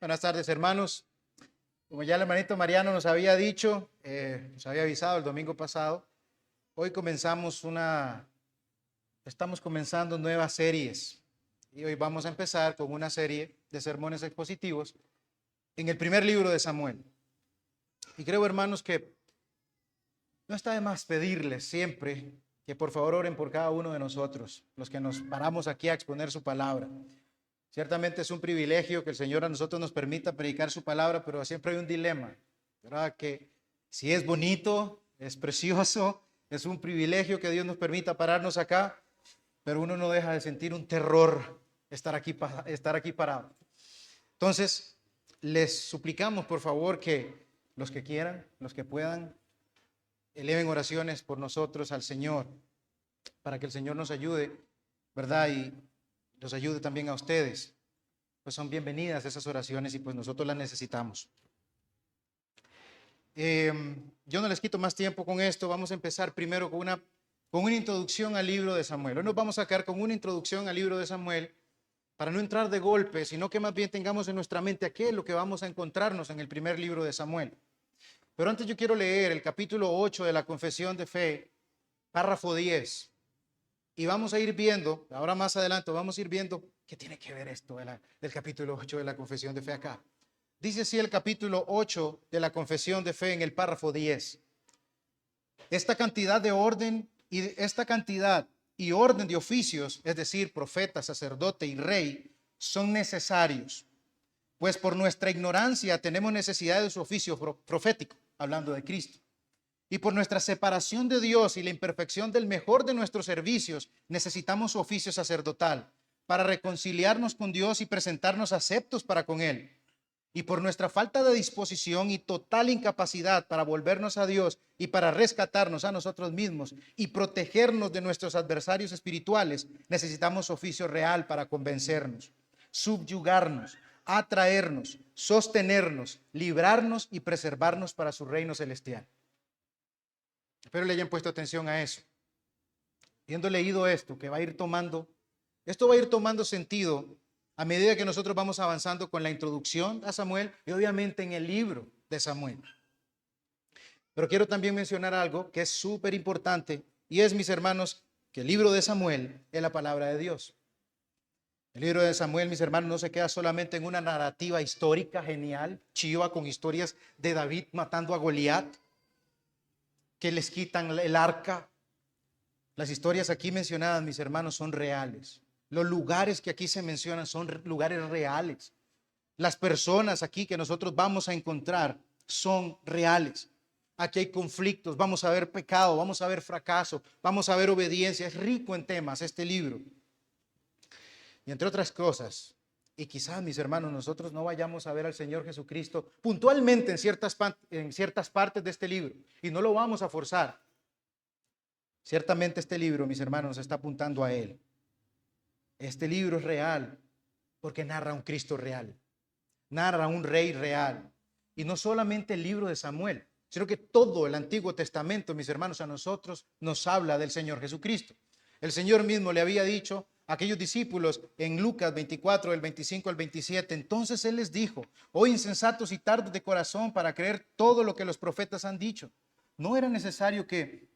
Buenas tardes, hermanos. Como ya el hermanito Mariano nos había dicho, nos había avisado el domingo pasado, hoy estamos comenzando nuevas series. Y hoy vamos a empezar con una serie de sermones expositivos en el primer libro de Samuel. Y creo, hermanos, que no está de más pedirles siempre que por favor oren por cada uno de nosotros, los que nos paramos aquí a exponer su palabra. Ciertamente es un privilegio que el Señor a nosotros nos permita predicar su palabra, pero siempre hay un dilema, ¿verdad? Que si es bonito, es precioso, es un privilegio que Dios nos permita pararnos acá, pero uno no deja de sentir un terror estar aquí parado. Entonces, les suplicamos por favor que los que quieran, los que puedan, eleven oraciones por nosotros al Señor, para que el Señor nos ayude, ¿verdad? Y los ayude también a ustedes. Pues son bienvenidas esas oraciones y pues nosotros las necesitamos. Yo no les quito más tiempo con esto. Vamos a empezar primero con una introducción al libro de Samuel. Hoy nos vamos a quedar con una introducción al libro de Samuel para no entrar de golpe, sino que más bien tengamos en nuestra mente a qué es lo que vamos a encontrarnos en el primer libro de Samuel. Pero antes yo quiero leer el capítulo 8 de la Confesión de Fe, párrafo 10. Y vamos a ir viendo, ahora más adelante, vamos a ir viendo qué tiene que ver esto del capítulo 8 de la Confesión de Fe acá. Dice así el capítulo 8 de la Confesión de Fe en el párrafo 10. Esta cantidad y orden de oficios, es decir, profeta, sacerdote y rey, son necesarios, pues por nuestra ignorancia tenemos necesidad de su oficio profético, hablando de Cristo. Y por nuestra separación de Dios y la imperfección del mejor de nuestros servicios, necesitamos su oficio sacerdotal para reconciliarnos con Dios y presentarnos aceptos para con Él. Y por nuestra falta de disposición y total incapacidad para volvernos a Dios y para rescatarnos a nosotros mismos y protegernos de nuestros adversarios espirituales, necesitamos su oficio real para convencernos, subyugarnos, atraernos, sostenernos, librarnos y preservarnos para su reino celestial. Espero le hayan puesto atención a eso. Habiendo leído esto, esto va a ir tomando sentido a medida que nosotros vamos avanzando con la introducción a Samuel y obviamente en el libro de Samuel. Pero quiero también mencionar algo que es súper importante y es, mis hermanos, que el libro de Samuel es la palabra de Dios. El libro de Samuel, mis hermanos, no se queda solamente en una narrativa histórica genial, chiva, con historias de David matando a Goliat, que les quitan el arca. Las historias aquí mencionadas, mis hermanos, son reales. Los lugares que aquí se mencionan son lugares reales. Las personas aquí que nosotros vamos a encontrar son reales. Aquí hay conflictos, vamos a ver pecado, vamos a ver fracaso, vamos a ver obediencia. Es rico en temas este libro. Y entre otras cosas, y quizás, mis hermanos, nosotros no vayamos a ver al Señor Jesucristo puntualmente en ciertas partes de este libro, y no lo vamos a forzar. Ciertamente este libro, mis hermanos, nos está apuntando a Él. Este libro es real porque narra un Cristo real, narra un rey real. Y no solamente el libro de Samuel, sino que todo el Antiguo Testamento, mis hermanos, a nosotros nos habla del Señor Jesucristo. El Señor mismo le había dicho a aquellos discípulos en Lucas 24, del 25 al 27, entonces Él les dijo: oh insensatos y tardos de corazón para creer todo lo que los profetas han dicho. No era necesario que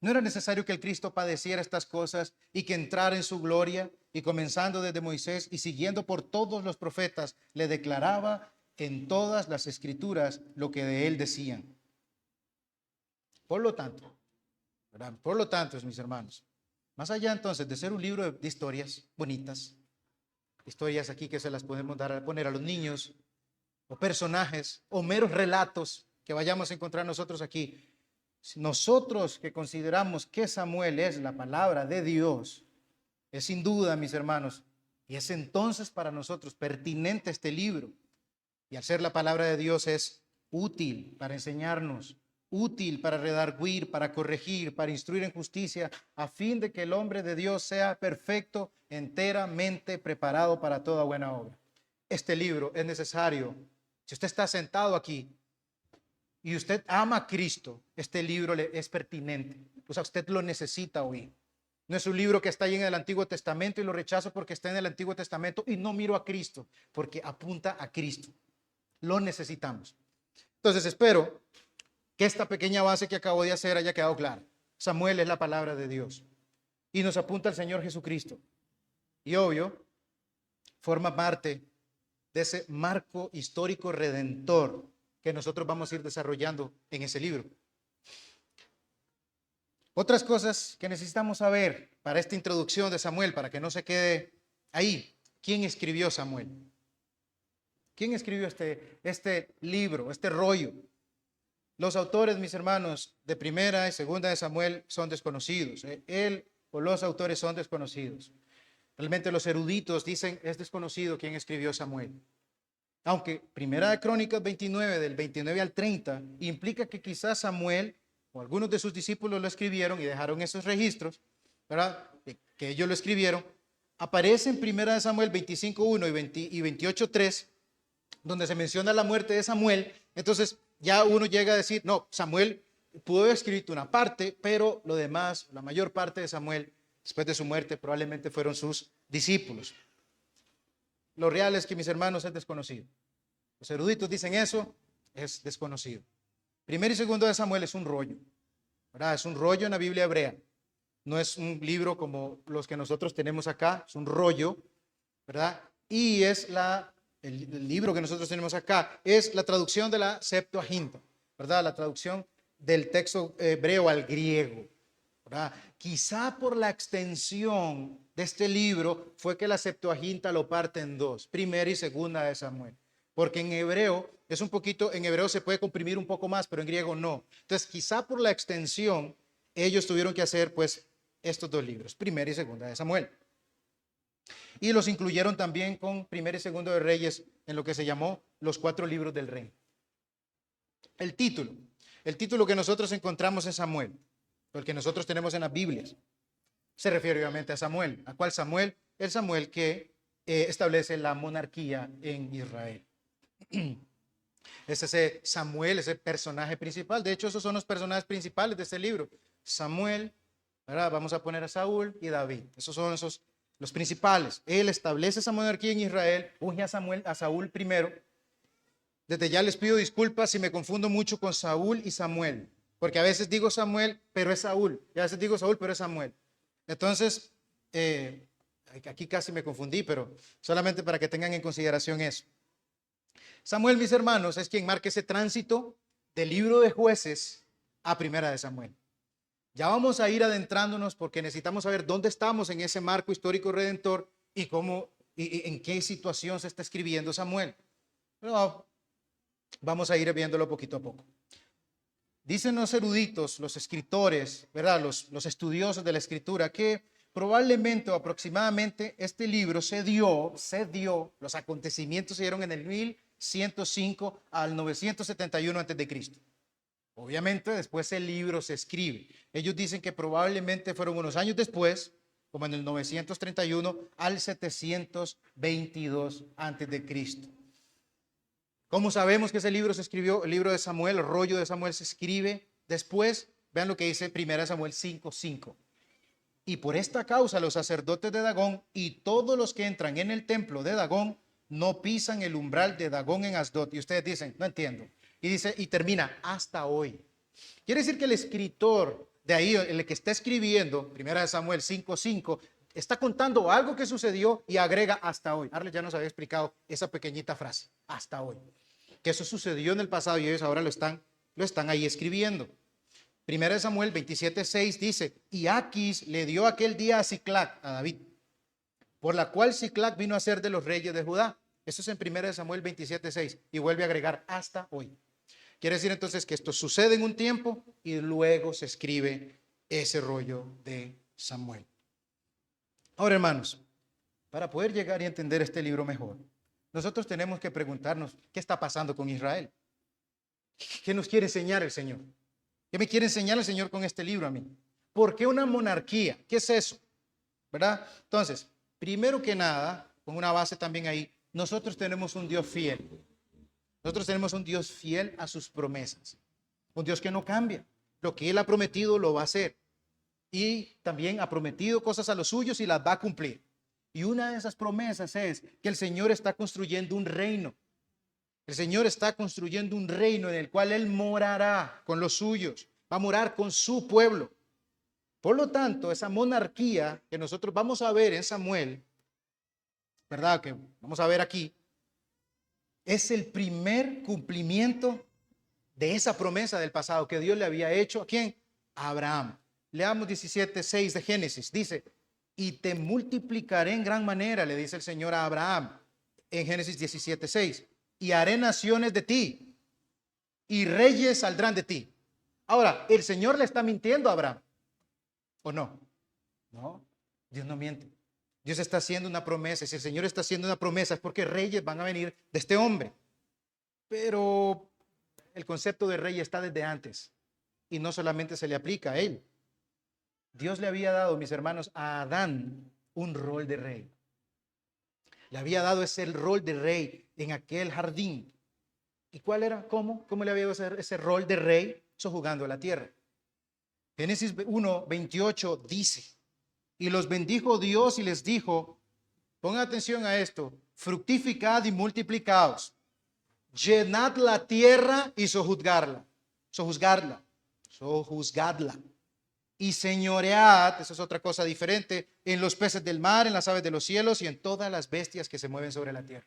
el Cristo padeciera estas cosas y que entrara en su gloria, y comenzando desde Moisés y siguiendo por todos los profetas, le declaraba en todas las escrituras lo que de él decían. Por lo tanto, ¿verdad? Por lo tanto, mis hermanos, más allá entonces de ser un libro de historias bonitas, historias aquí que se las podemos poner a los niños, o personajes, o meros relatos que vayamos a encontrar nosotros aquí, nosotros que consideramos que Samuel es la palabra de Dios, es sin duda, mis hermanos, y es entonces para nosotros pertinente este libro. Y al ser la palabra de Dios es útil para enseñarnos, útil para redarguir, para corregir, para instruir en justicia, a fin de que el hombre de Dios sea perfecto, enteramente preparado para toda buena obra. Este libro es necesario. Si usted está sentado aquí y usted ama a Cristo, este libro le es pertinente. O sea, usted lo necesita oír. No es un libro que está ahí en el Antiguo Testamento y lo rechazo porque está en el Antiguo Testamento y no miro a Cristo, porque apunta a Cristo. Lo necesitamos. Entonces espero que esta pequeña base que acabo de hacer haya quedado clara. Samuel es la palabra de Dios y nos apunta al Señor Jesucristo. Y obvio, forma parte de ese marco histórico redentor que nosotros vamos a ir desarrollando en ese libro. Otras cosas que necesitamos saber para esta introducción de Samuel, para que no se quede ahí. ¿Quién escribió Samuel? ¿Quién escribió este libro, este rollo? Los autores, mis hermanos, de primera y segunda de Samuel son desconocidos. Él o los autores son desconocidos. Realmente los eruditos dicen es desconocido quién escribió Samuel. Aunque Primera de Crónicas 29, del 29 al 30, implica que quizás Samuel o algunos de sus discípulos lo escribieron y dejaron esos registros, ¿verdad? Que ellos lo escribieron. Aparece en Primera de Samuel 25:1 y 28:3, donde se menciona la muerte de Samuel. Entonces ya uno llega a decir, no, Samuel pudo haber escrito una parte, pero lo demás, la mayor parte de Samuel, después de su muerte, probablemente fueron sus discípulos. Lo real es que, mis hermanos, es desconocido. Los eruditos dicen eso, es desconocido. Primero y segundo de Samuel es un rollo, ¿verdad? Es un rollo en la Biblia hebrea. No es un libro como los que nosotros tenemos acá, es un rollo, ¿verdad? Y es el libro que nosotros tenemos acá, es la traducción de la Septuaginta, ¿verdad? La traducción del texto hebreo al griego, ¿verdad? Quizá por la extensión de este libro fue que la Septuaginta lo parte en dos, primera y segunda de Samuel. Porque en hebreo es un poquito, en hebreo se puede comprimir un poco más, pero en griego no. Entonces, quizá por la extensión, ellos tuvieron que hacer, pues, estos dos libros, primera y segunda de Samuel. Y los incluyeron también con primera y segundo de Reyes en lo que se llamó los 4 libros del rey. El título que nosotros encontramos en Samuel, el que nosotros tenemos en las Biblias, se refiere obviamente a Samuel. ¿A cuál Samuel? El Samuel que establece la monarquía en Israel. Es ese Samuel, ese personaje principal. De hecho, esos son los personajes principales de este libro. Samuel, ¿verdad? Vamos a poner a Saúl y David. Esos son los principales. Él establece esa monarquía en Israel, unge a Saúl primero. Desde ya les pido disculpas si me confundo mucho con Saúl y Samuel, porque a veces digo Samuel, pero es Saúl, y a veces digo Saúl, pero es Samuel. Entonces, aquí casi me confundí, pero solamente para que tengan en consideración eso. Samuel, mis hermanos, es quien marca ese tránsito del libro de Jueces a Primera de Samuel. Ya vamos a ir adentrándonos porque necesitamos saber dónde estamos en ese marco histórico redentor y cómo y en qué situación se está escribiendo Samuel. Pero vamos a ir viéndolo poquito a poco. Dicen los eruditos, los escritores, ¿verdad? Los estudiosos de la escritura, que probablemente o aproximadamente este libro se dio, los acontecimientos se dieron en el 1105 al 971 a.C. Obviamente después el libro se escribe. Ellos dicen que probablemente fueron unos años después, como en el 931 al 722 a.C. ¿Cómo sabemos que ese libro se escribió? El libro de Samuel, el rollo de Samuel se escribe después. Vean lo que dice 1 Samuel 5:5. Y por esta causa los sacerdotes de Dagón y todos los que entran en el templo de Dagón no pisan el umbral de Dagón en Asdod. Y ustedes dicen, no entiendo. Y dice, y termina, hasta hoy. Quiere decir que el escritor de ahí, el que está escribiendo, 1 Samuel 5:5, está contando algo que sucedió y agrega hasta hoy. Arles ya nos había explicado esa pequeñita frase, hasta hoy. Que eso sucedió en el pasado y ellos ahora lo están ahí escribiendo. 1 Samuel 27:6 dice, y Aquis le dio aquel día a Siclac, a David, por la cual Siclac vino a ser de los reyes de Judá. Eso es en 1 Samuel 27:6 y vuelve a agregar hasta hoy. Quiere decir entonces que esto sucede en un tiempo y luego se escribe ese rollo de Samuel. Ahora, hermanos, para poder llegar y entender este libro mejor, nosotros tenemos que preguntarnos qué está pasando con Israel. ¿Qué nos quiere enseñar el Señor? ¿Qué me quiere enseñar el Señor con este libro a mí? ¿Por qué una monarquía? ¿Qué es eso? ¿Verdad? Entonces, primero que nada, con una base también ahí, nosotros tenemos un Dios fiel. Nosotros tenemos un Dios fiel a sus promesas. Un Dios que no cambia. Lo que Él ha prometido lo va a hacer. y también ha prometido cosas a los suyos y las va a cumplir. Y una de esas promesas es que el Señor está construyendo un reino. El Señor está construyendo un reino en el cual Él morará con los suyos, va a morar con su pueblo. Por lo tanto, esa monarquía que nosotros vamos a ver en Samuel, ¿verdad? Que vamos a ver aquí, es el primer cumplimiento de esa promesa del pasado que Dios le había hecho. ¿A quién? A Abraham. Leamos 17:6 de Génesis. Dice, y te multiplicaré en gran manera, le dice el Señor a Abraham en Génesis 17:6, y haré naciones de ti, y reyes saldrán de ti. Ahora, ¿el Señor le está mintiendo a Abraham o no? No, Dios no miente. Dios está haciendo una promesa. Si el Señor está haciendo una promesa es porque reyes van a venir de este hombre. Pero el concepto de rey está desde antes y no solamente se le aplica a él. Dios le había dado, mis hermanos, a Adán un rol de rey. Le había dado ese rol de rey en aquel jardín. ¿Y cuál era? ¿Cómo le había dado ese rol de rey? Sojuzgando la tierra. Génesis 1:28 dice, y los bendijo Dios y les dijo, pongan atención a esto, fructificad y multiplicaos, llenad la tierra y sojuzgadla, y señoread, esa es otra cosa diferente, en los peces del mar, en las aves de los cielos y en todas las bestias que se mueven sobre la tierra.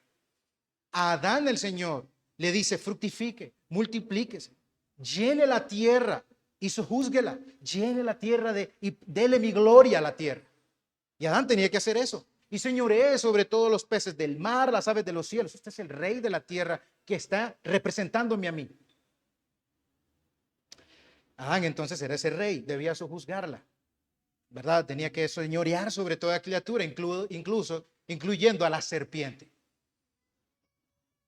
A Adán el Señor le dice, fructifique, multiplíquese, llene la tierra y sojúzguela, llene la tierra y dele mi gloria a la tierra. Y Adán tenía que hacer eso. Y señoree sobre todos los peces del mar, las aves de los cielos. Este es el rey de la tierra que está representándome a mí. Adán entonces era ese rey, debía sojuzgarla, ¿verdad? Tenía que señorear sobre toda criatura, incluyendo a la serpiente.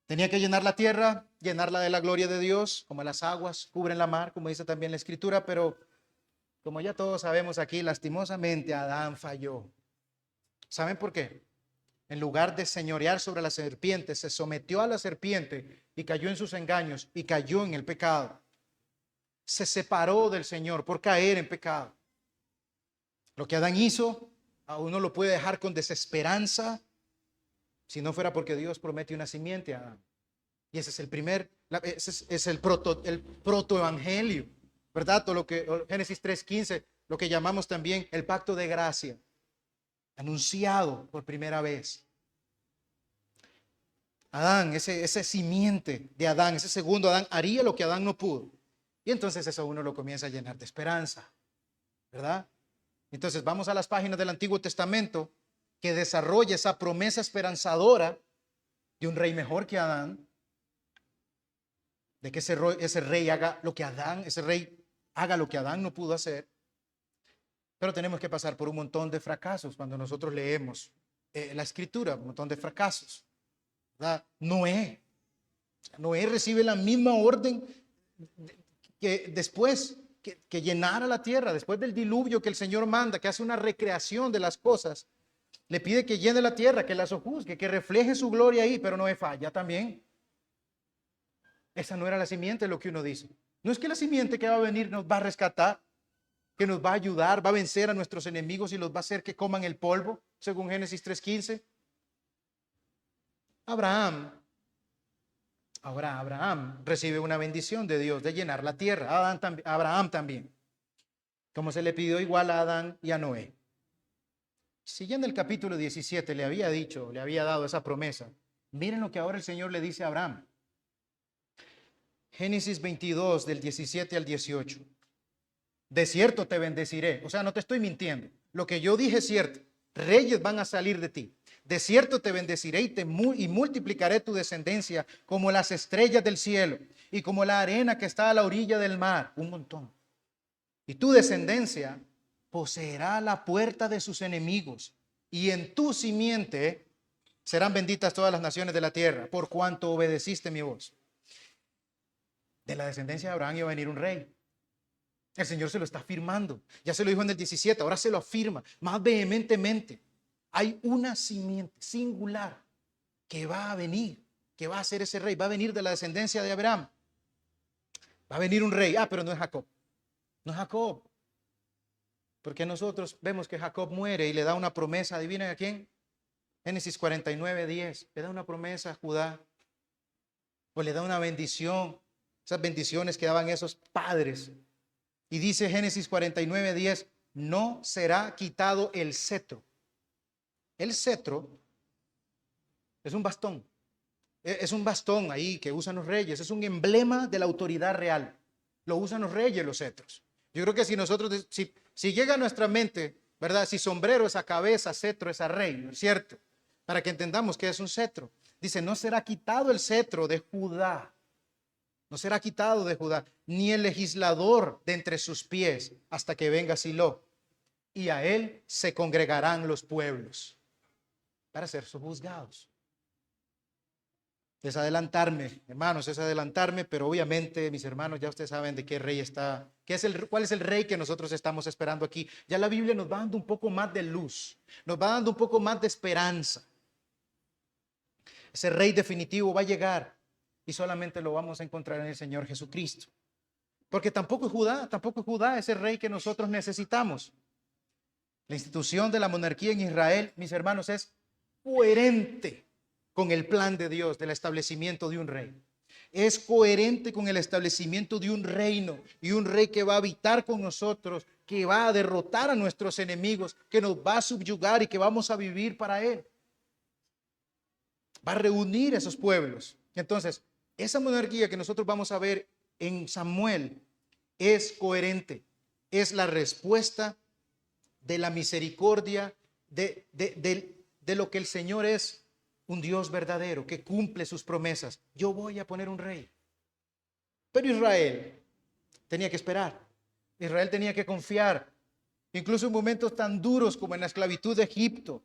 Tenía que llenar la tierra, llenarla de la gloria de Dios, como las aguas cubren la mar, como dice también la Escritura, pero como ya todos sabemos aquí, lastimosamente Adán falló. ¿Saben por qué? En lugar de señorear sobre la serpiente, se sometió a la serpiente y cayó en sus engaños y cayó en el pecado. Se separó del Señor por caer en pecado. Lo que Adán hizo, a uno lo puede dejar con desesperanza, si no fuera porque Dios promete una simiente a Adán. Y ese es el primer, ese es el protoevangelio, ¿verdad? Todo lo que Génesis 3:15, lo que llamamos también el pacto de gracia, anunciado por primera vez. Adán, ese simiente de Adán, ese segundo Adán, haría lo que Adán no pudo. Y entonces eso uno lo comienza a llenar de esperanza, ¿verdad? Entonces vamos a las páginas del Antiguo Testamento que desarrolla esa promesa esperanzadora de un rey mejor que Adán, de que ese rey haga lo que Adán no pudo hacer. Pero tenemos que pasar por un montón de fracasos cuando nosotros leemos la Escritura, un montón de fracasos, ¿verdad? Noé recibe la misma orden que después que llenara la tierra, después del diluvio que el Señor manda, que hace una recreación de las cosas, le pide que llene la tierra, que la sojuzgue, que refleje su gloria ahí, pero Noé falla también. Esa no era la simiente, lo que uno dice. No es que la simiente que va a venir nos va a rescatar, que nos va a ayudar, va a vencer a nuestros enemigos y los va a hacer que coman el polvo, según Génesis 3:15. Abraham recibe una bendición de Dios de llenar la tierra. Abraham también, como se le pidió igual a Adán y a Noé. Si ya en el capítulo 17 le había dado esa promesa, miren lo que ahora el Señor le dice a Abraham. Génesis 22 del 17 al 18. De cierto te bendeciré. O sea, no te estoy mintiendo. Lo que yo dije es cierto. Reyes van a salir de ti. De cierto te bendeciré y multiplicaré tu descendencia como las estrellas del cielo y como la arena que está a la orilla del mar. Un montón. Y tu descendencia poseerá la puerta de sus enemigos. Y en tu simiente serán benditas todas las naciones de la tierra, por cuanto obedeciste mi voz. De la descendencia de Abraham iba a venir un rey. El Señor se lo está afirmando. Ya se lo dijo en el 17, ahora se lo afirma más vehementemente. Hay una simiente singular que va a venir, que va a ser ese rey, va a venir de la descendencia de Abraham. Va a venir un rey. Pero no es Jacob. No es Jacob. Porque nosotros vemos que Jacob muere y le da una promesa, ¿adivinen a quién? Génesis 49:10, le da una promesa a Judá, o le da una bendición, esas bendiciones que daban esos padres. Y dice Génesis 49:10, no será quitado el cetro. El cetro es un bastón. Es un bastón ahí que usan los reyes. Es un emblema de la autoridad real. Lo usan los reyes, los cetros. Yo creo que si nosotros, si llega a nuestra mente, ¿verdad? Si sombrero es a cabeza, cetro es a rey, ¿no es cierto? Para que entendamos que es un cetro. Dice, no será quitado el cetro de Judá. No será quitado de Judá, ni el legislador de entre sus pies, hasta que venga Silo. Y a él se congregarán los pueblos para ser juzgados. Es adelantarme, hermanos, es adelantarme, pero obviamente, mis hermanos, ya ustedes saben de qué rey está, cuál es el rey que nosotros estamos esperando aquí. Ya la Biblia nos va dando un poco más de luz, nos va dando un poco más de esperanza. Ese rey definitivo va a llegar y solamente lo vamos a encontrar en el Señor Jesucristo. Porque tampoco es Judá ese rey que nosotros necesitamos. La institución de la monarquía en Israel, mis hermanos, es coherente con el plan de Dios del establecimiento de un rey. Es coherente con el establecimiento de un reino y un rey que va a habitar con nosotros, que va a derrotar a nuestros enemigos, que nos va a subyugar y que vamos a vivir para él. Va a reunir a esos pueblos. Entonces, esa monarquía que nosotros vamos a ver en Samuel es coherente, es la respuesta de la misericordia, de lo que el Señor es, un Dios verdadero que cumple sus promesas. Yo voy a poner un rey. Pero Israel tenía que esperar. Israel tenía que confiar. Incluso en momentos tan duros como en la esclavitud de Egipto.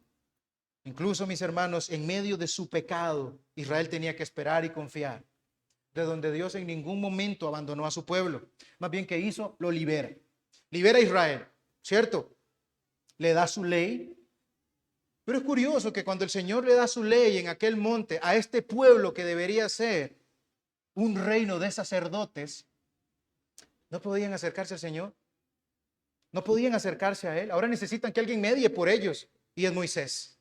Incluso, mis hermanos, en medio de su pecado, Israel tenía que esperar y confiar. De donde Dios en ningún momento abandonó a su pueblo. Más bien, ¿qué hizo? Lo libera. Libera a Israel, ¿cierto? Le da su ley. Pero es curioso que cuando el Señor le da su ley en aquel monte a este pueblo que debería ser un reino de sacerdotes, no podían acercarse al Señor. No podían acercarse a Él. Ahora necesitan que alguien medie por ellos. Y es Moisés.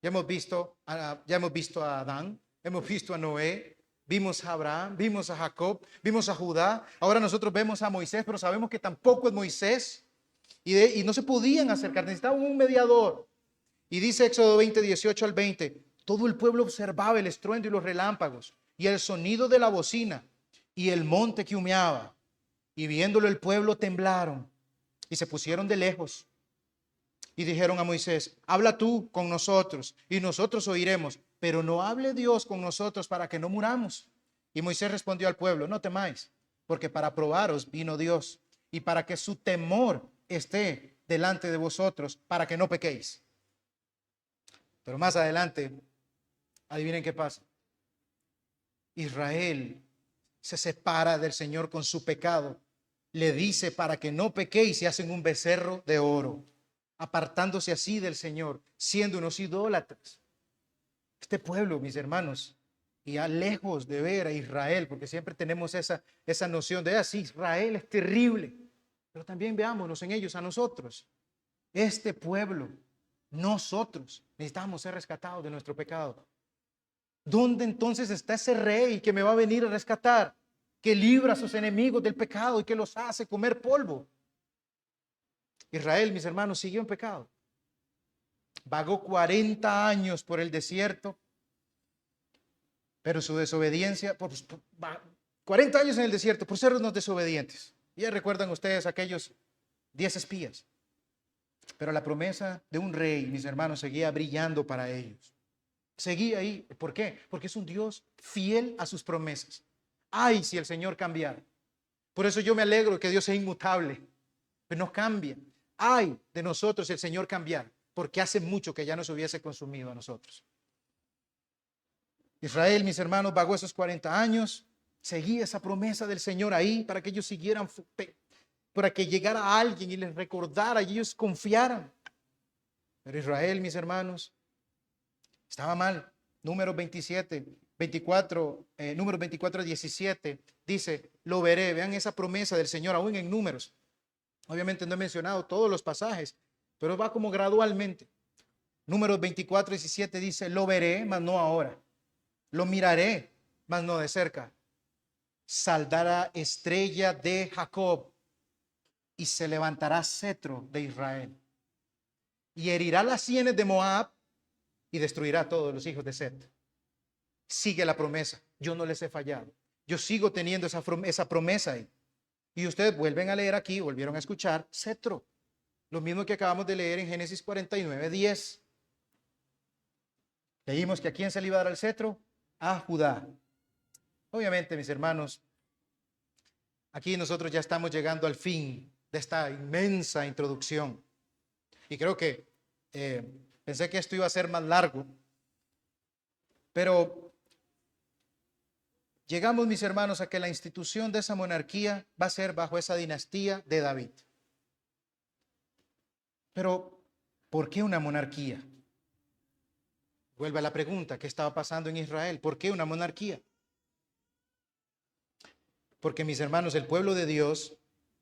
Ya hemos visto a Adán, hemos visto a Noé, vimos a Abraham, vimos a Jacob, vimos a Judá. Ahora nosotros vemos a Moisés, pero sabemos que tampoco es Moisés. Y no se podían acercar, necesitaban un mediador. Y dice Éxodo 20:18-20, todo el pueblo observaba el estruendo y los relámpagos y el sonido de la bocina y el monte que humeaba. Y viéndolo el pueblo temblaron y se pusieron de lejos. Y dijeron a Moisés, habla tú con nosotros y nosotros oiremos, pero no hable Dios con nosotros para que no muramos. Y Moisés respondió al pueblo, no temáis, porque para probaros vino Dios y para que su temor esté delante de vosotros, para que no pequéis. Pero más adelante, adivinen qué pasa. Israel se separa del Señor con su pecado. Le dice para que no pequéis y hacen un becerro de oro, apartándose así del Señor, siendo unos idólatras. Este pueblo, mis hermanos, y ya lejos de ver a Israel, porque siempre tenemos esa noción de así, Israel es terrible, pero también veámonos en ellos a nosotros. Este pueblo, nosotros necesitamos ser rescatados de nuestro pecado. ¿Dónde entonces está ese rey que me va a venir a rescatar? Que libra a sus enemigos del pecado y que los hace comer polvo. Israel, mis hermanos, siguió en pecado. Vagó 40 años por el desierto, pero su desobediencia, 40 años en el desierto por ser unos desobedientes. Ya recuerdan ustedes aquellos 10 espías. Pero la promesa de un rey, mis hermanos, seguía brillando para ellos. Seguía ahí. ¿Por qué? Porque es un Dios fiel a sus promesas. Ay, si el Señor cambiara. Por eso yo me alegro que Dios sea inmutable, pero no cambia. Ay de nosotros si el Señor cambiara, porque hace mucho que ya nos hubiese consumido a nosotros. Israel, mis hermanos, vagó esos 40 años, seguía esa promesa del Señor ahí para que ellos siguieran, para que llegara alguien y les recordara y ellos confiaran. Pero Israel, mis hermanos, estaba mal. Números 24, 17 dice, lo veré. Vean esa promesa del Señor aún en Números. Obviamente no he mencionado todos los pasajes, pero va como gradualmente. Números 24:17 dice, lo veré, mas no ahora. Lo miraré, mas no de cerca. Saldrá estrella de Jacob y se levantará cetro de Israel. Y herirá las sienes de Moab y destruirá a todos los hijos de Set. Sigue la promesa. Yo no les he fallado. Yo sigo teniendo esa promesa ahí. Y ustedes vuelven a leer aquí, volvieron a escuchar, cetro. Lo mismo que acabamos de leer en Génesis 49:10. Leímos que a quién se le iba a dar el cetro, a Judá. Obviamente, mis hermanos, aquí nosotros ya estamos llegando al fin de esta inmensa introducción. Y creo que pensé que esto iba a ser más largo, pero llegamos, mis hermanos, a que la institución de esa monarquía va a ser bajo esa dinastía de David. Pero, ¿por qué una monarquía? Vuelve a la pregunta, ¿qué estaba pasando en Israel? ¿Por qué una monarquía? Porque, mis hermanos, el pueblo de Dios,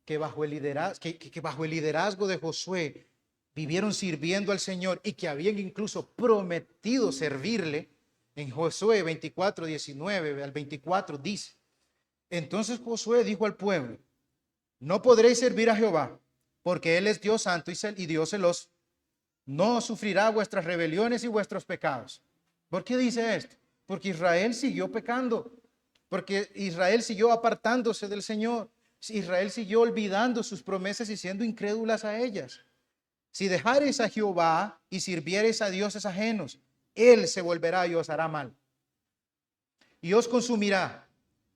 que bajo el liderazgo de Josué vivieron sirviendo al Señor y que habían incluso prometido servirle, en Josué 24:19 al 24 dice, entonces Josué dijo al pueblo, no podréis servir a Jehová, porque Él es Dios santo y Dios celoso. No sufrirá vuestras rebeliones y vuestros pecados. ¿Por qué dice esto? Porque Israel siguió pecando, porque Israel siguió apartándose del Señor, Israel siguió olvidando sus promesas y siendo incrédulas a ellas. Si dejareis a Jehová y sirviereis a dioses ajenos, Él se volverá y os hará mal. Y os consumirá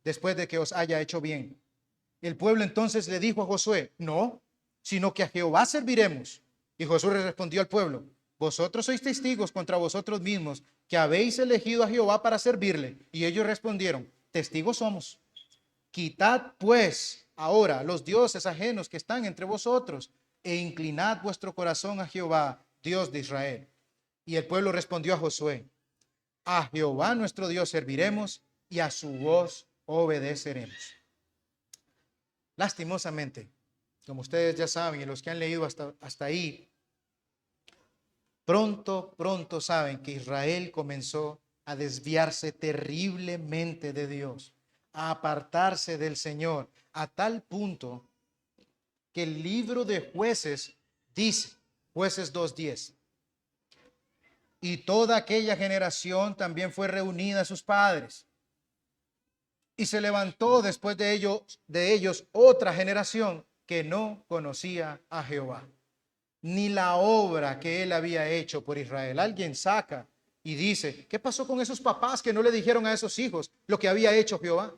después de que os haya hecho bien. El pueblo entonces le dijo a Josué, no, sino que a Jehová serviremos. Y Josué respondió al pueblo, vosotros sois testigos contra vosotros mismos que habéis elegido a Jehová para servirle. Y ellos respondieron, testigos somos. Quitad pues ahora los dioses ajenos que están entre vosotros e inclinad vuestro corazón a Jehová, Dios de Israel. Y el pueblo respondió a Josué, a Jehová nuestro Dios serviremos y a su voz obedeceremos. Lastimosamente, como ustedes ya saben y los que han leído hasta ahí, pronto saben que Israel comenzó a desviarse terriblemente de Dios, a apartarse del Señor, a tal punto que el libro de Jueces dice, Jueces 2:10, y toda aquella generación también fue reunida a sus padres. Y se levantó después de ellos otra generación que no conocía a Jehová, ni la obra que él había hecho por Israel. Alguien saca y dice, ¿qué pasó con esos papás que no le dijeron a esos hijos lo que había hecho Jehová?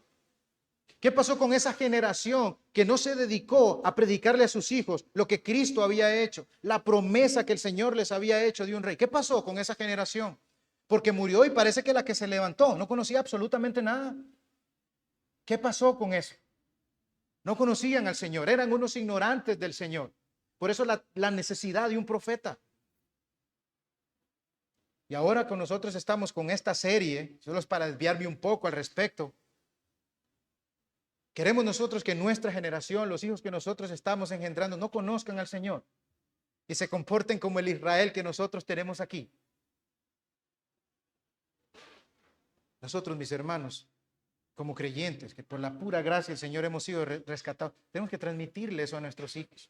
¿Qué pasó con esa generación que no se dedicó a predicarle a sus hijos lo que Cristo había hecho, la promesa que el Señor les había hecho de un rey? ¿Qué pasó con esa generación? Porque murió y parece que la que se levantó no conocía absolutamente nada. ¿Qué pasó con eso? No conocían al Señor, eran unos ignorantes del Señor. Por eso la necesidad de un profeta. Y ahora con nosotros estamos con esta serie, solo es para desviarme un poco al respecto. Queremos nosotros que nuestra generación, los hijos que nosotros estamos engendrando, no conozcan al Señor y se comporten como el Israel que nosotros tenemos aquí. Nosotros, mis hermanos, como creyentes, que por la pura gracia del Señor hemos sido rescatados, tenemos que transmitirle eso a nuestros hijos.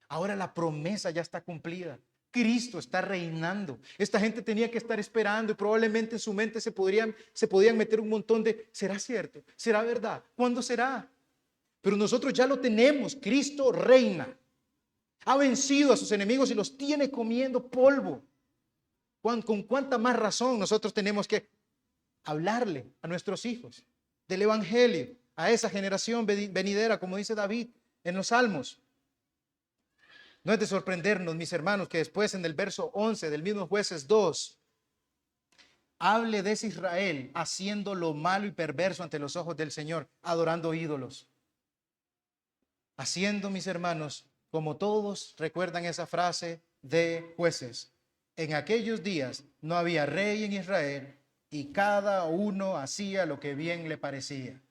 Ahora la promesa ya está cumplida. Cristo está reinando. Esta gente tenía que estar esperando y probablemente en su mente se podían meter un montón de, ¿será cierto? ¿Será verdad? ¿Cuándo será? Pero nosotros ya lo tenemos. Cristo reina. Ha vencido a sus enemigos y los tiene comiendo polvo. ¿Con cuánta más razón nosotros tenemos que hablarle a nuestros hijos del evangelio, a esa generación venidera, como dice David en los Salmos? No es de sorprendernos, mis hermanos, que después en el verso 11 del mismo Jueces 2, hable de ese Israel haciendo lo malo y perverso ante los ojos del Señor, adorando ídolos. Haciendo, mis hermanos, como todos recuerdan esa frase de Jueces, en aquellos días no había rey en Israel y cada uno hacía lo que bien le parecía.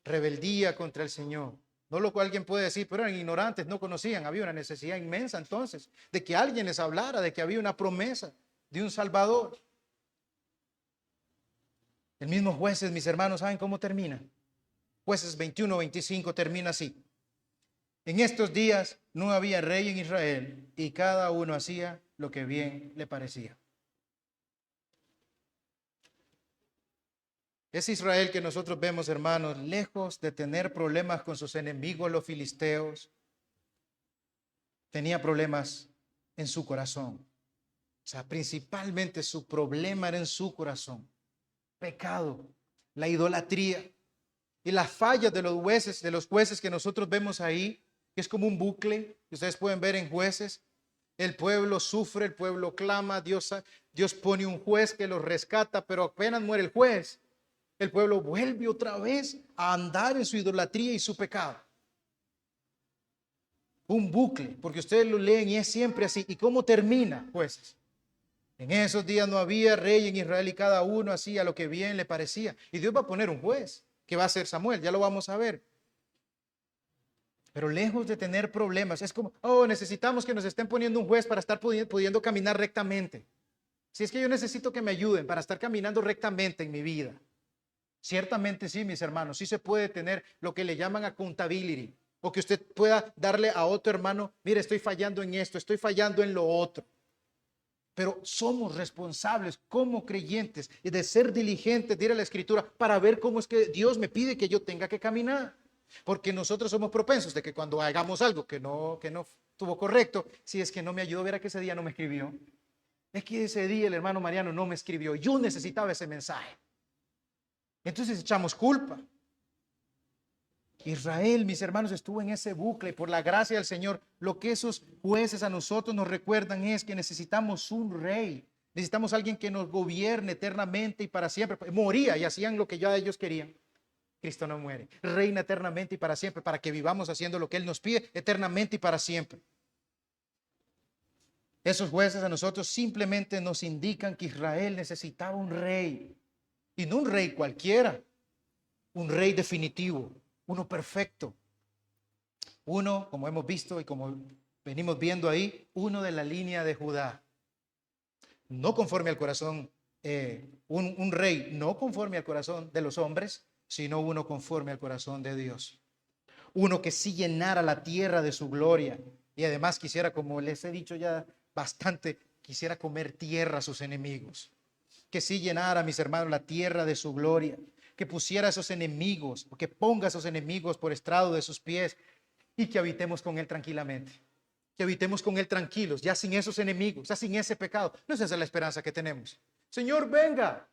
Rebeldía contra el Señor. No lo cual alguien puede decir, pero eran ignorantes, no conocían. Había una necesidad inmensa entonces de que alguien les hablara, de que había una promesa de un Salvador. El mismo Jueces, mis hermanos, ¿saben cómo termina? Jueces 21-25 termina así. En estos días no había rey en Israel y cada uno hacía lo que bien le parecía. Es Israel que nosotros vemos, hermanos, lejos de tener problemas con sus enemigos, los filisteos, tenía problemas en su corazón. O sea, principalmente su problema era en su corazón. Pecado, la idolatría y las fallas de los jueces que nosotros vemos ahí, que es como un bucle que ustedes pueden ver en Jueces. El pueblo sufre, el pueblo clama, Dios pone un juez que los rescata, pero apenas muere el juez, el pueblo vuelve otra vez a andar en su idolatría y su pecado. Un bucle, porque ustedes lo leen y es siempre así. ¿Y cómo termina, Jueces? En esos días no había rey en Israel y cada uno hacía lo que bien le parecía. Y Dios va a poner un juez, que va a ser Samuel, ya lo vamos a ver. Pero lejos de tener problemas, es como, necesitamos que nos estén poniendo un juez para estar pudiendo caminar rectamente. Si es que yo necesito que me ayuden para estar caminando rectamente en mi vida. Ciertamente sí, mis hermanos, sí se puede tener lo que le llaman accountability, o que usted pueda darle a otro hermano, mire, estoy fallando en esto, estoy fallando en lo otro. Pero somos responsables como creyentes de ser diligentes, de ir a la Escritura para ver cómo es que Dios me pide que yo tenga que caminar. Porque nosotros somos propensos de que cuando hagamos algo que no estuvo correcto, si es que no me ayudó, verá que ese día no me escribió. Es que ese día el hermano Mariano no me escribió. Yo necesitaba ese mensaje. Entonces echamos culpa. Israel, mis hermanos, estuvo en ese bucle. Por la gracia del Señor, lo que esos jueces a nosotros nos recuerdan es que necesitamos un rey. Necesitamos alguien que nos gobierne eternamente y para siempre. Moría y hacían lo que ya ellos querían. Cristo no muere. Reina eternamente y para siempre, para que vivamos haciendo lo que Él nos pide eternamente y para siempre. Esos jueces a nosotros simplemente nos indican que Israel necesitaba un rey. Y no un rey cualquiera. Un rey definitivo. Uno perfecto. Uno, como hemos visto y como venimos viendo ahí, uno de la línea de Judá. No conforme al corazón, un rey no conforme al corazón de los hombres, sino uno conforme al corazón de Dios. Uno que sí llenara la tierra de su gloria y además quisiera, como les he dicho ya bastante, quisiera comer tierra a sus enemigos. Que sí llenara, mis hermanos, la tierra de su gloria. Que pusiera a esos enemigos, o que ponga a esos enemigos por estrado de sus pies y que habitemos con Él tranquilamente. Que habitemos con Él tranquilos, ya sin esos enemigos, ya sin ese pecado. No es esa la esperanza que tenemos. Señor, venga,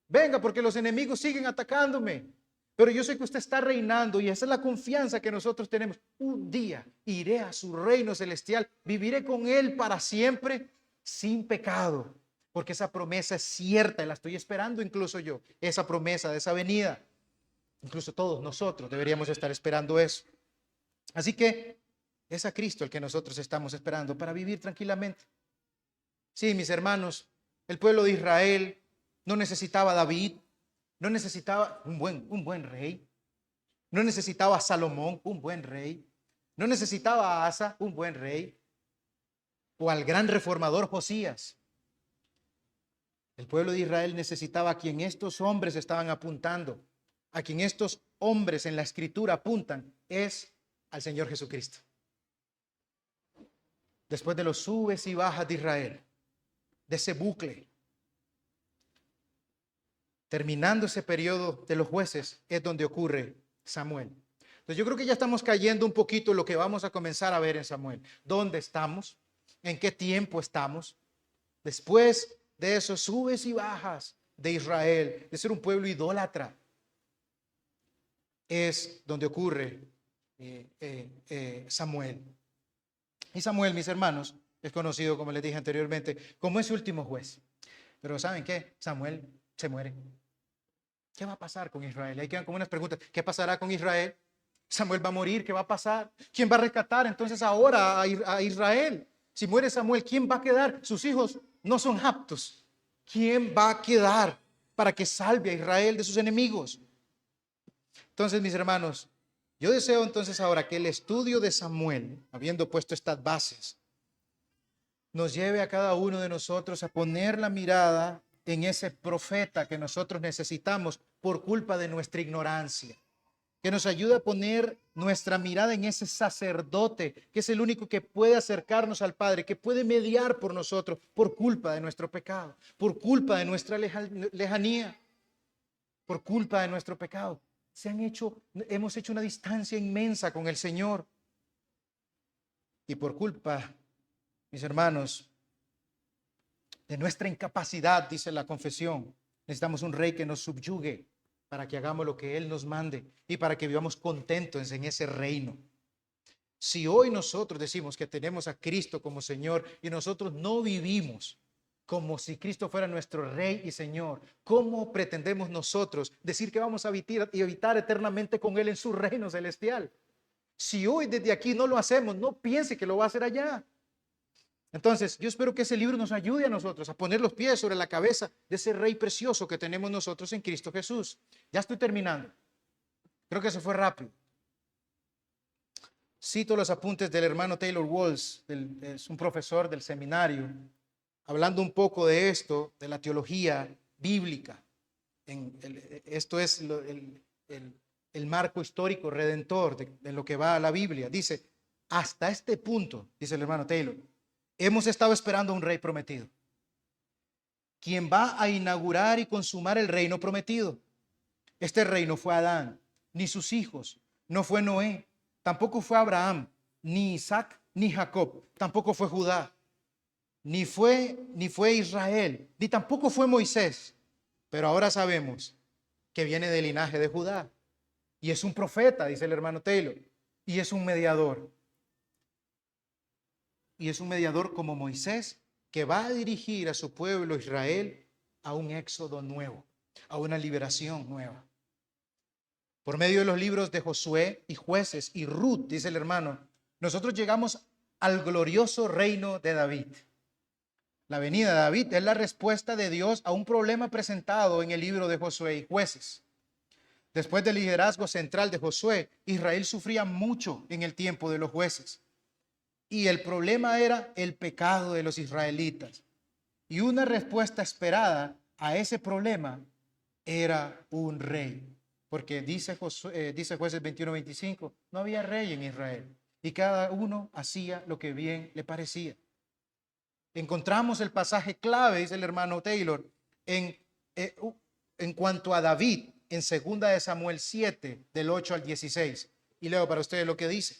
venga, porque los enemigos siguen atacándome. Pero yo sé que usted está reinando y esa es la confianza que nosotros tenemos. Un día iré a su reino celestial, viviré con Él para siempre sin pecado. Porque esa promesa es cierta y la estoy esperando incluso yo. Esa promesa de esa venida. Incluso todos nosotros deberíamos estar esperando eso. Así que es a Cristo el que nosotros estamos esperando para vivir tranquilamente. Sí, mis hermanos, el pueblo de Israel no necesitaba a David, no necesitaba un buen rey, no necesitaba a Salomón, un buen rey, no necesitaba a Asa, un buen rey, o al gran reformador Josías. El pueblo de Israel necesitaba a quien estos hombres estaban apuntando, a quien estos hombres en la Escritura apuntan, es al Señor Jesucristo. Después de los subes y bajas de Israel, de ese bucle, terminando ese periodo de los jueces, es donde ocurre Samuel. Entonces yo creo que ya estamos cayendo un poquito en lo que vamos a comenzar a ver en Samuel. ¿Dónde estamos? ¿En qué tiempo estamos? Después de esos subes y bajas de Israel, de ser un pueblo idólatra, es donde ocurre Samuel. Y Samuel, mis hermanos, es conocido, como les dije anteriormente, como ese último juez. Pero ¿saben qué? Samuel se muere. ¿Qué va a pasar con Israel? Ahí quedan como unas preguntas. ¿Qué pasará con Israel? Samuel va a morir, ¿qué va a pasar? ¿Quién va a rescatar entonces ahora a Israel? Si muere Samuel, ¿quién va a quedar? Sus hijos no son aptos. ¿Quién va a quedar para que salve a Israel de sus enemigos? Entonces, mis hermanos, Yo deseo entonces ahora que el estudio de Samuel, habiendo puesto estas bases, nos lleve a cada uno de nosotros a poner la mirada en ese profeta que nosotros necesitamos por culpa de nuestra ignorancia. Que nos ayude a poner nuestra mirada en ese sacerdote, que es el único que puede acercarnos al Padre, que puede mediar por nosotros por culpa de nuestro pecado, por culpa de nuestra lejanía, por culpa de nuestro pecado. Hemos hecho una distancia inmensa con el Señor. Y por culpa, mis hermanos, de nuestra incapacidad, dice la confesión, necesitamos un rey que nos subyugue para que hagamos lo que Él nos mande y para que vivamos contentos en ese reino. Si hoy nosotros decimos que tenemos a Cristo como Señor y nosotros no vivimos como si Cristo fuera nuestro Rey y Señor, ¿cómo pretendemos nosotros decir que vamos a habitar eternamente con Él en su reino celestial? Si hoy desde aquí no lo hacemos, no piense que lo va a hacer allá. Entonces, yo espero que ese libro nos ayude a nosotros a poner los pies sobre la cabeza de ese Rey precioso que tenemos nosotros en Cristo Jesús. Ya estoy terminando. Creo que se fue rápido. Cito los apuntes del hermano Taylor Walls, es un profesor del seminario, hablando un poco de esto, de la teología bíblica. Esto es el marco histórico redentor de lo que va a la Biblia. Dice, hasta este punto, dice el hermano Taylor, hemos estado esperando a un rey prometido, quien va a inaugurar y consumar el reino prometido. Este rey no fue Adán, ni sus hijos, no fue Noé, tampoco fue Abraham, ni Isaac, ni Jacob, tampoco fue Judá, ni fue Israel, ni tampoco fue Moisés. Pero ahora sabemos que viene del linaje de Judá. Y es un profeta, dice el hermano Taylor, y es un mediador. Y es un mediador como Moisés, que va a dirigir a su pueblo Israel a un éxodo nuevo, a una liberación nueva. Por medio de los libros de Josué y Jueces y Ruth, dice el hermano, nosotros llegamos al glorioso reino de David. La venida de David es la respuesta de Dios a un problema presentado en el libro de Josué y Jueces. Después del liderazgo central de Josué, Israel sufría mucho en el tiempo de los jueces. Y el problema era el pecado de los israelitas. Y una respuesta esperada a ese problema era un rey. Porque dice Jueces 21:25, no había rey en Israel. Y cada uno hacía lo que bien le parecía. Encontramos el pasaje clave, dice el hermano Taylor, en cuanto a David, en 2 de Samuel 7, del 8 al 16. Y leo para ustedes lo que dice.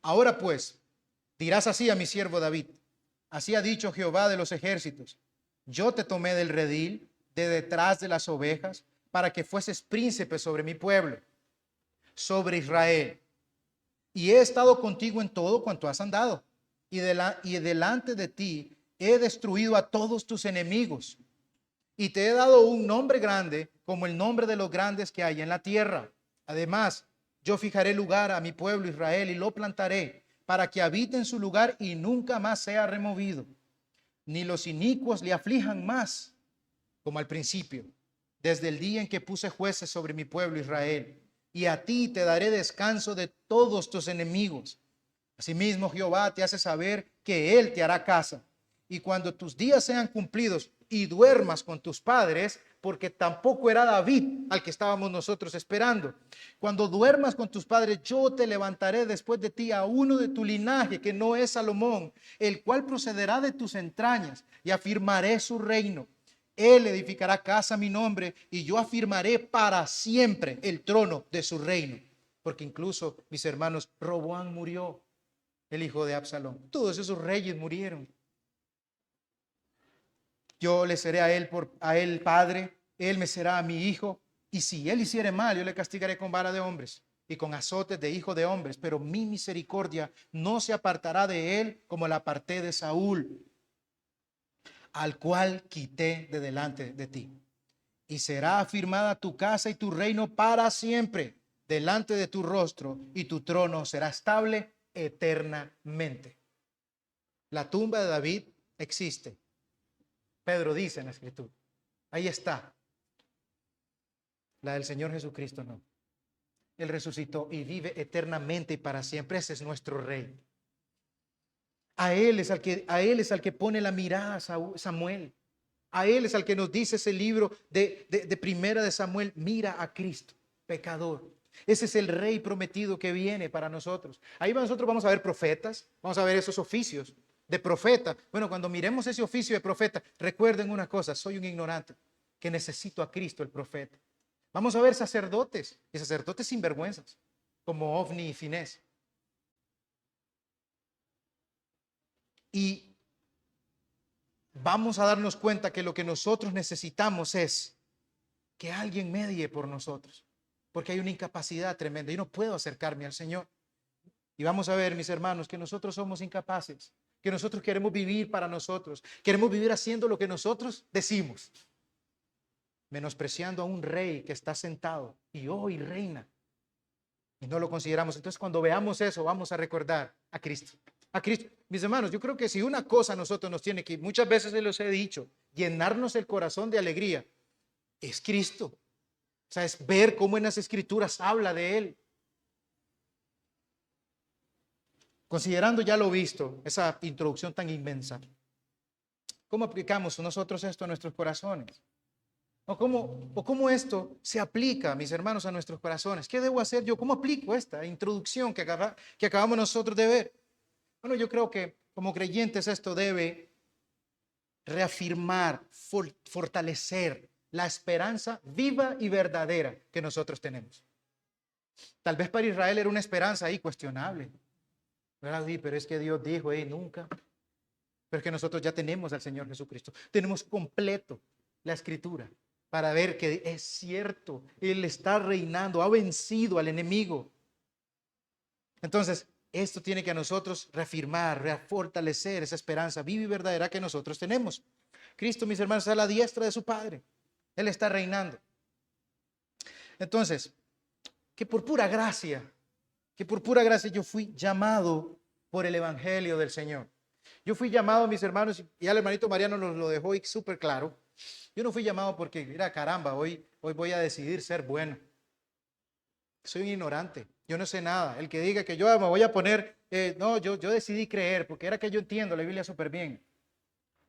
Ahora pues, dirás así a mi siervo David, así ha dicho Jehová de los ejércitos, yo te tomé del redil, de detrás de las ovejas, para que fueses príncipe sobre mi pueblo, sobre Israel. Y he estado contigo en todo cuanto has andado. Y delante de ti he destruido a todos tus enemigos. Y te he dado un nombre grande como el nombre de los grandes que hay en la tierra. Además, yo fijaré lugar a mi pueblo Israel y lo plantaré para que habite en su lugar y nunca más sea removido. Ni los inicuos le aflijan más como al principio, desde el día en que puse jueces sobre mi pueblo Israel. Y a ti te daré descanso de todos tus enemigos. Asimismo, Jehová te hace saber que Él te hará casa. Y cuando tus días sean cumplidos y duermas con tus padres, porque tampoco era David al que estábamos nosotros esperando. Cuando duermas con tus padres, yo te levantaré después de ti a uno de tu linaje, que no es Salomón, el cual procederá de tus entrañas, y afirmaré su reino. Él edificará casa a mi nombre, y yo afirmaré para siempre el trono de su reino. Porque incluso, mis hermanos, Roboam murió, el hijo de Absalón. Todos esos reyes murieron. Yo le seré a él padre, él me será a mi hijo, y si él hiciere mal, yo le castigaré con vara de hombres y con azotes de hijo de hombres, pero mi misericordia no se apartará de él como la aparté de Saúl, al cual quité de delante de ti. Y será afirmada tu casa y tu reino para siempre delante de tu rostro, y tu trono será estable eternamente. La tumba de David existe. Pedro dice en la Escritura, ahí está. La del Señor Jesucristo no. Él resucitó y vive eternamente y para siempre. Ese es nuestro Rey. A Él es al que pone la mirada Samuel. A Él es al que nos dice ese libro de primera de Samuel: mira a Cristo, pecador. Ese es el Rey prometido que viene para nosotros. Ahí nosotros vamos a ver profetas, vamos a ver esos oficios de profeta. Bueno, cuando miremos ese oficio de profeta, recuerden una cosa: soy un ignorante que necesito a Cristo, el profeta. Vamos a ver sacerdotes, y sacerdotes sinvergüenzas, como Ofni y Finés. Y vamos a darnos cuenta que lo que nosotros necesitamos es que alguien medie por nosotros, porque hay una incapacidad tremenda. Yo no puedo acercarme al Señor. Y vamos a ver, mis hermanos, que nosotros somos incapaces, que nosotros queremos vivir para nosotros, queremos vivir haciendo lo que nosotros decimos, menospreciando a un rey que está sentado y hoy reina, y no lo consideramos. Entonces, cuando veamos eso, vamos a recordar a Cristo. A Cristo. Mis hermanos, yo creo que si una cosa a nosotros nos tiene que, muchas veces se los he dicho, llenarnos el corazón de alegría, es Cristo. O sea, es ver cómo en las Escrituras habla de Él. Considerando ya lo visto, esa introducción tan inmensa, ¿cómo aplicamos nosotros esto a nuestros corazones? ¿O cómo esto se aplica, mis hermanos, a nuestros corazones? ¿Qué debo hacer yo? ¿Cómo aplico esta introducción que acabamos nosotros de ver? Bueno, yo creo que como creyentes esto debe reafirmar, fortalecer la esperanza viva y verdadera que nosotros tenemos. Tal vez para Israel era una esperanza ahí cuestionable, ¿verdad? Pero es que Dios dijo, nunca. Pero es que nosotros ya tenemos al Señor Jesucristo. Tenemos completo la Escritura para ver que es cierto. Él está reinando, ha vencido al enemigo. Entonces, esto tiene que a nosotros reafirmar, fortalecer esa esperanza viva y verdadera que nosotros tenemos. Cristo, mis hermanos, está a la diestra de su Padre. Él está reinando. Entonces, que por pura gracia yo fui llamado por el Evangelio del Señor. Yo fui llamado, mis hermanos, y al hermanito Mariano nos lo dejó súper claro. Yo no fui llamado porque, mira, caramba, hoy voy a decidir ser bueno. Soy un ignorante, yo no sé nada. El que diga que yo me voy a poner, no, yo decidí creer porque era que yo entiendo la Biblia súper bien.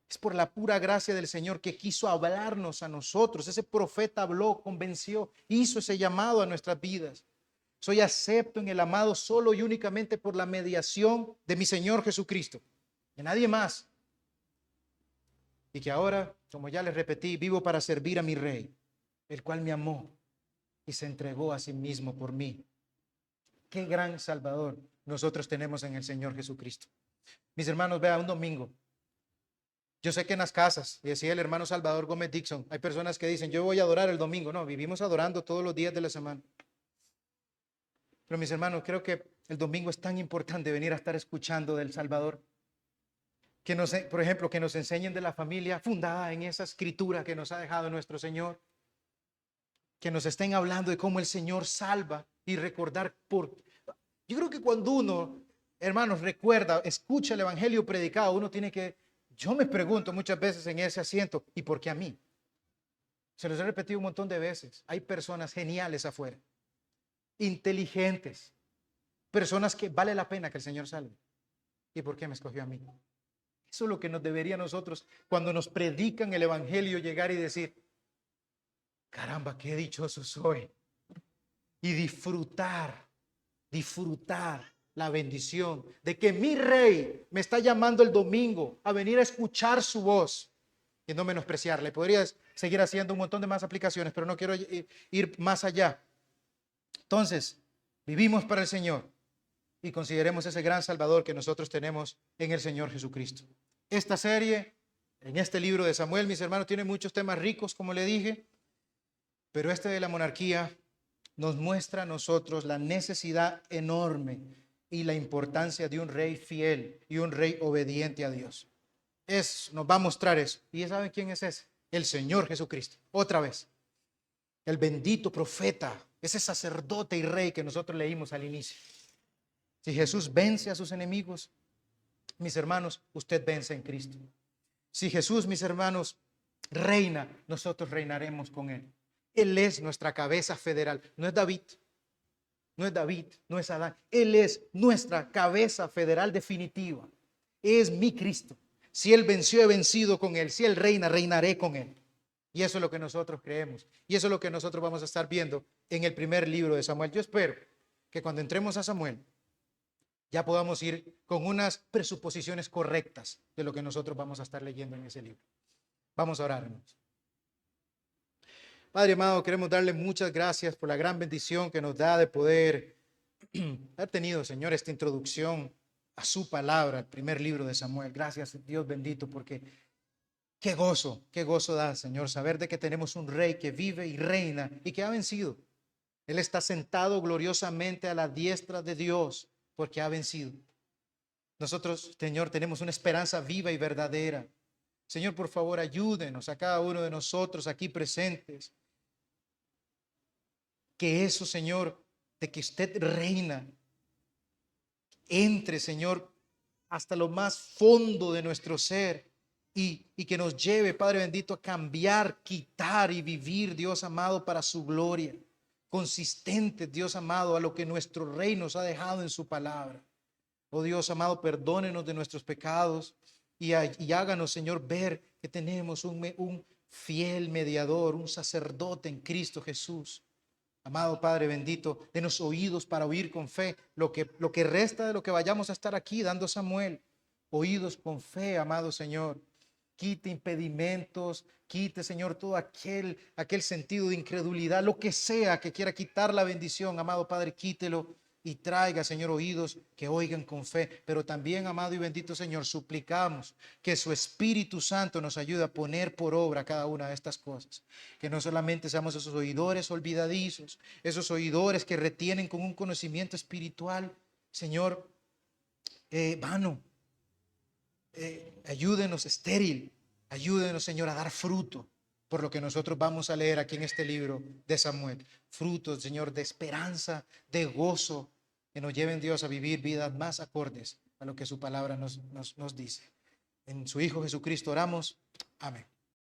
Es por la pura gracia del Señor que quiso hablarnos a nosotros. Ese profeta habló, convenció, hizo ese llamado a nuestras vidas. Soy acepto en el amado solo y únicamente por la mediación de mi Señor Jesucristo, de nadie más. Y que ahora, como ya les repetí, vivo para servir a mi Rey, el cual me amó y se entregó a sí mismo por mí. Qué gran Salvador nosotros tenemos en el Señor Jesucristo. Mis hermanos, vea, un domingo. Yo sé que en las casas, y decía el hermano Salvador Gómez Dixon, hay personas que dicen, yo voy a adorar el domingo. No, vivimos adorando todos los días de la semana. Pero mis hermanos, creo que el domingo es tan importante venir a estar escuchando del Salvador. Que nos, por ejemplo, que nos enseñen de la familia fundada en esa escritura que nos ha dejado nuestro Señor. Que nos estén hablando de cómo el Señor salva y recordar Yo creo que cuando uno, hermanos, recuerda, escucha el Evangelio predicado, uno tiene que, yo me pregunto muchas veces en ese asiento, ¿y por qué a mí? Se los he repetido un montón de veces. Hay personas geniales afuera, inteligentes, personas que vale la pena que el Señor salve. ¿Y por qué me escogió a mí? Eso es lo que nos debería a nosotros, cuando nos predican el Evangelio, llegar y decir, caramba, qué dichoso soy. Y disfrutar la bendición de que mi Rey me está llamando el domingo a venir a escuchar su voz y no menospreciarle. Podrías seguir haciendo un montón de más aplicaciones, pero no quiero ir más allá. Entonces, vivimos para el Señor y consideremos ese gran Salvador que nosotros tenemos en el Señor Jesucristo. Esta serie, en este libro de Samuel, mis hermanos, tiene muchos temas ricos, como le dije, pero este de la monarquía nos muestra a nosotros la necesidad enorme y la importancia de un rey fiel y un rey obediente a Dios. Nos va a mostrar eso. ¿Y saben quién es ese? El Señor Jesucristo. Otra vez. El bendito profeta, ese sacerdote y rey que nosotros leímos al inicio. Si Jesús vence a sus enemigos, mis hermanos, usted vence en Cristo. Si Jesús, mis hermanos, reina, nosotros reinaremos con Él. Él es nuestra cabeza federal, no es David, no es David, no es Adán. Él es nuestra cabeza federal definitiva. Es mi Cristo. Si Él venció, he vencido con Él. Si Él reina, reinaré con Él. Y eso es lo que nosotros creemos. Y eso es lo que nosotros vamos a estar viendo en el primer libro de Samuel. Yo espero que cuando entremos a Samuel ya podamos ir con unas presuposiciones correctas de lo que nosotros vamos a estar leyendo en ese libro. Vamos a orar, hermanos. Padre amado, queremos darle muchas gracias por la gran bendición que nos da de poder haber tenido, Señor, esta introducción a su palabra, el primer libro de Samuel. Gracias, Dios bendito, porque qué gozo da, Señor, saber de que tenemos un rey que vive y reina y que ha vencido. Él está sentado gloriosamente a la diestra de Dios porque ha vencido. Nosotros, Señor, tenemos una esperanza viva y verdadera. Señor, por favor, ayúdenos a cada uno de nosotros aquí presentes. Que eso, Señor, de que usted reina, entre, Señor, hasta lo más fondo de nuestro ser y que nos lleve, Padre bendito, a cambiar, quitar y vivir, Dios amado, para su gloria. Consistente, Dios amado, a lo que nuestro Rey nos ha dejado en su palabra. Oh Dios amado, perdónenos de nuestros pecados y háganos, Señor, ver que tenemos un fiel mediador, un sacerdote en Cristo Jesús. Amado Padre bendito, denos oídos para oír con fe lo que resta de lo que vayamos a estar aquí dando Samuel. Oídos con fe, amado Señor. Quite impedimentos, quite, Señor, todo aquel sentido de incredulidad, lo que sea que quiera quitar la bendición, amado Padre, quítelo y traiga, Señor, oídos que oigan con fe. Pero también, amado y bendito Señor, suplicamos que su Espíritu Santo nos ayude a poner por obra cada una de estas cosas. Que no solamente seamos esos oidores olvidadizos, esos oidores que retienen con un conocimiento espiritual, Señor, vano. Ayúdenos, estéril. Ayúdenos, Señor, a dar fruto por lo que nosotros vamos a leer aquí en este libro de Samuel. Frutos, Señor, de esperanza, de gozo, que nos lleven, Dios, a vivir vidas más acordes a lo que su palabra nos dice. En su Hijo Jesucristo oramos. Amén.